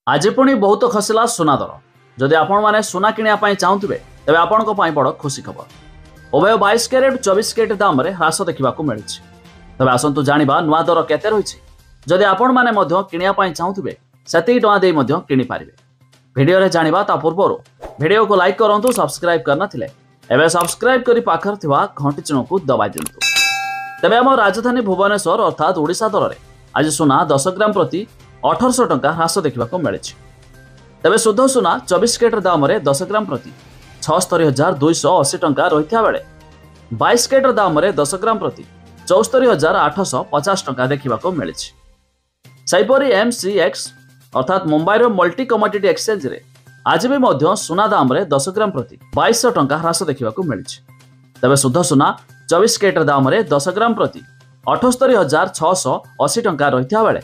आज पुणी बहुत खसला सुना दर जदि आपण मैंने सुना किणा चाहूबे तेज आपण बड़ खुशी खबर उभय 22 कैरेट 24 कैरेट दाम में ह्रास देखा मिली तेज आसतु जाना नुआ दर केते रही जदि आपण मैंने किणा चाहूबे से टଙ୍କା किपारे भिडियो जाना ता पूर्व भिडियो को लाइक करूँ सब्सक्राइब करना एवं सब्सक्राइब कर पाखर घंटी चिन्ह को दबाई दिंतु तेज आम राजधानी भुवनेश्वर अर्थात ओडिशा दर में आज सुना 10 ग्राम प्रति 1800 टଙ୍କା ह्रास देखा मिली तेज शुद्ध सुना 24 कैरेट दाम में 10 ग्राम प्रति 76,280 टଙ୍କା रही बेले 22 कैरेट दाम में 10 ग्राम प्रति 74,850 टଙ୍କା देखा मिली सेहीपरि MCX अर्थात मुंबई मल्टी कमोडिटी एक्सचेंज रे आज भी सुना दाम में 10 ग्राम प्रति 2200 टଙ୍କା ह्रास देखा मिली तेज शुद्ध सुना 24 कैरेट दाम में 10 ग्राम प्रति 78,680 टଙ୍କା रही बेले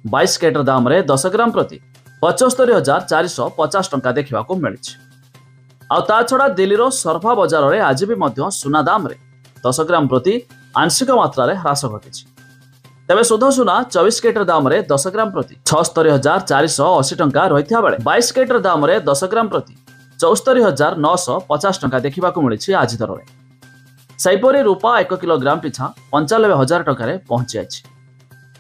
22 कैरेट दाम में 10 ग्राम प्रति 75,450 टଙ୍କା देखा मिली आ छड़ा दिल्ली सरफा बजार में आज भी सुना दाम में 10 ग्राम प्रति आंशिक मात्रा ह्रास घटी तेज शुद्ध सुना 24 कैरेट दाम में 10 ग्राम प्रति 76,480 टଙ୍କା रही बेले 22 कैरेट दाम में 10 ग्राम प्रति 74,950 टଙ୍କା देखा मिली आज दर में सेहीपरि रूपा 1 किलोग्राम पिछा 95,000 टଙ୍କା पहुंची जाइए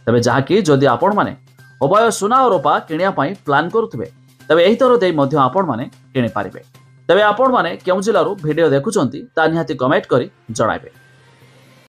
तेज जहाँकि जदि आपण मैंने उभय सुना और रूपा किणा प्लान करुवे तेज यही दर दे आपण मैंने किपारे तेज आपण मैंने केउ जिलू भिडियो देखुंत निहाती कमेंट कर जणाइबे।